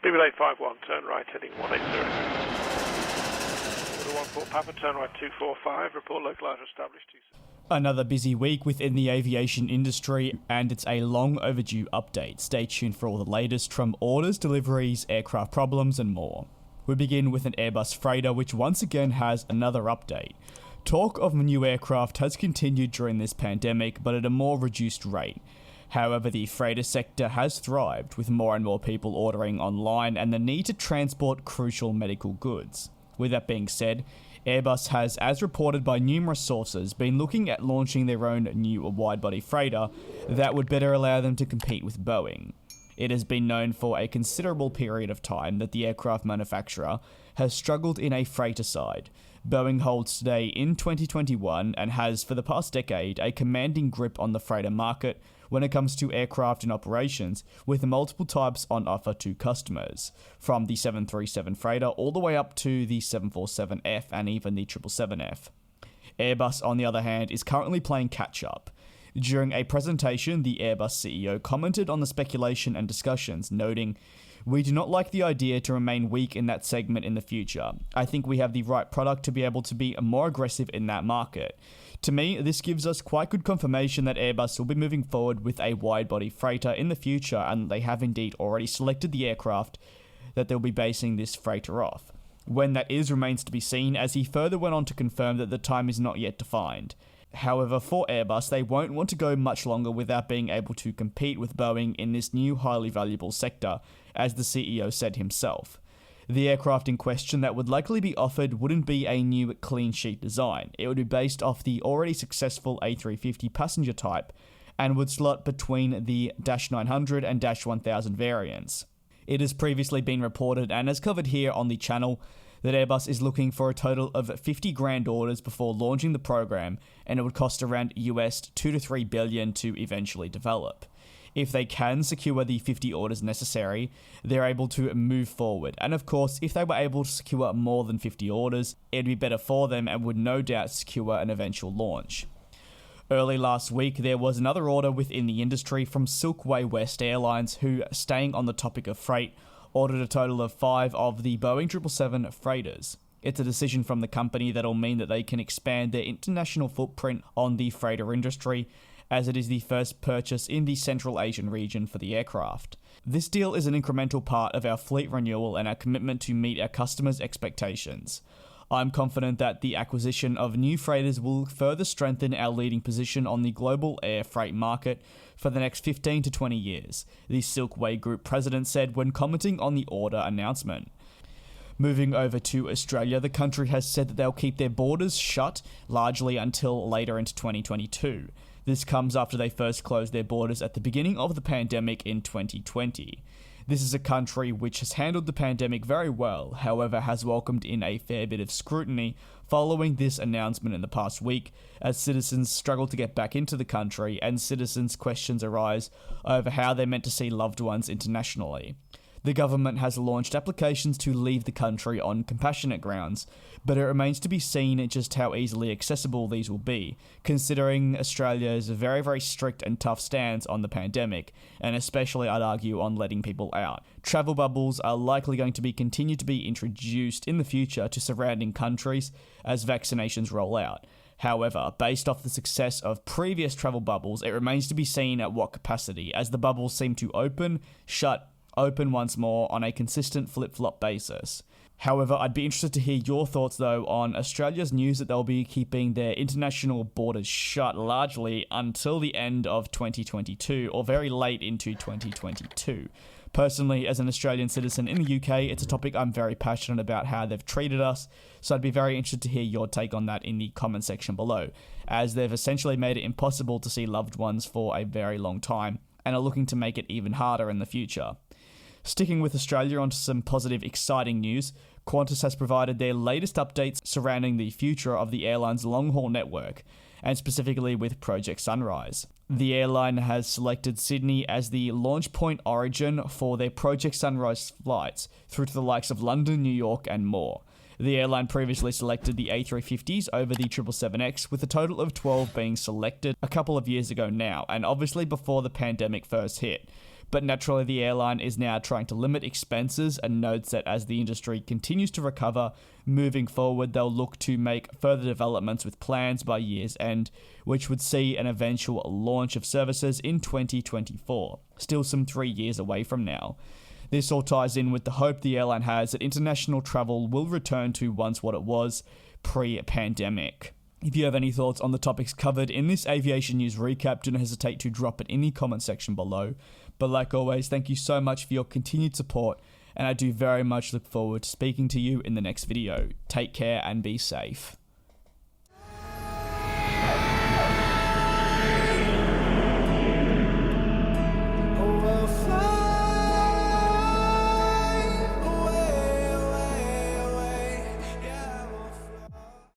BBL 851, turn right, heading 180. Order 14 Papa, turn right 245, report localizer established 26. Another busy week within the aviation industry, and it's a long overdue update. Stay tuned for all the latest from orders, deliveries, aircraft problems, and more. We begin with an Airbus freighter, which once again has another update. Talk of new aircraft has continued during this pandemic, but at a more reduced rate. However, the freighter sector has thrived, with more and more people ordering online and the need to transport crucial medical goods. With that being said, Airbus has, as reported by numerous sources, been looking at launching their own new wide-body freighter that would better allow them to compete with Boeing. It has been known for a considerable period of time that the aircraft manufacturer has struggled in a freighter side. Boeing holds today in 2021 and has for the past decade a commanding grip on the freighter market when it comes to aircraft and operations, with multiple types on offer to customers, from the 737 freighter all the way up to the 747F and even the 777F. Airbus, on the other hand, is currently playing catch-up. During a presentation, the Airbus CEO commented on the speculation and discussions, noting, "We do not like the idea to remain weak in that segment in the future. I think we have the right product to be able to be more aggressive in that market." To me, this gives us quite good confirmation that Airbus will be moving forward with a wide-body freighter in the future, and they have indeed already selected the aircraft that they'll be basing this freighter off. When that is remains to be seen, as he further went on to confirm that the time is not yet defined. However, for Airbus, they won't want to go much longer without being able to compete with Boeing in this new highly valuable sector, as the CEO said himself. The aircraft in question that would likely be offered wouldn't be a new clean sheet design. It would be based off the already successful A350 passenger type and would slot between the -900 and -1000 variants. It has previously been reported and as covered here on the channel that Airbus is looking for a total of 50 grand orders before launching the program, and it would cost around US 2 to 3 billion to eventually develop. If they can secure the 50 orders necessary, they're able to move forward. And of course, if they were able to secure more than 50 orders, it'd be better for them and would no doubt secure an eventual launch. Early last week, there was another order within the industry from Silkway West Airlines, who, staying on the topic of freight, ordered a total of 5 of the Boeing 777 freighters. It's a decision from the company that'll mean that they can expand their international footprint on the freighter industry, as it is the first purchase in the Central Asian region for the aircraft. This deal is an incremental part of our fleet renewal and our commitment to meet our customers' expectations. I'm confident that the acquisition of new freighters will further strengthen our leading position on the global air freight market for the next 15 to 20 years, the Silkway Group president said when commenting on the order announcement. Moving over to Australia, the country has said that they'll keep their borders shut largely until later into 2022. This comes after they first closed their borders at the beginning of the pandemic in 2020. This is a country which has handled the pandemic very well, however has welcomed in a fair bit of scrutiny following this announcement in the past week, as citizens struggle to get back into the country and citizens' questions arise over how they're meant to see loved ones internationally. The government has launched applications to leave the country on compassionate grounds, but it remains to be seen just how easily accessible these will be, considering Australia's very, very strict and tough stance on the pandemic, and especially, I'd argue, on letting people out. Travel bubbles are likely going to be continued to be introduced in the future to surrounding countries as vaccinations roll out. However, based off the success of previous travel bubbles, it remains to be seen at what capacity, as the bubbles seem to open, shut, open once more on a consistent flip-flop basis. However, I'd be interested to hear your thoughts though on Australia's news that they'll be keeping their international borders shut largely until the end of 2022 or very late into 2022. Personally, as an Australian citizen in the UK, it's a topic I'm very passionate about how they've treated us, so I'd be very interested to hear your take on that in the comment section below, as they've essentially made it impossible to see loved ones for a very long time and are looking to make it even harder in the future. Sticking with Australia, onto some positive, exciting news. Qantas has provided their latest updates surrounding the future of the airline's long-haul network, and specifically with Project Sunrise. The airline has selected Sydney as the launch point origin for their Project Sunrise flights through to the likes of London, New York, and more. The airline previously selected the A350s over the 777X, with a total of 12 being selected a couple of years ago now, and obviously before the pandemic first hit. But naturally, the airline is now trying to limit expenses and notes that as the industry continues to recover, moving forward, they'll look to make further developments with plans by year's end, which would see an eventual launch of services in 2024, still some 3 years away from now. This all ties in with the hope the airline has that international travel will return to once what it was pre-pandemic. If you have any thoughts on the topics covered in this aviation news recap, do not hesitate to drop it in the comment section below. But like always, thank you so much for your continued support, and I do very much look forward to speaking to you in the next video. Take care and be safe.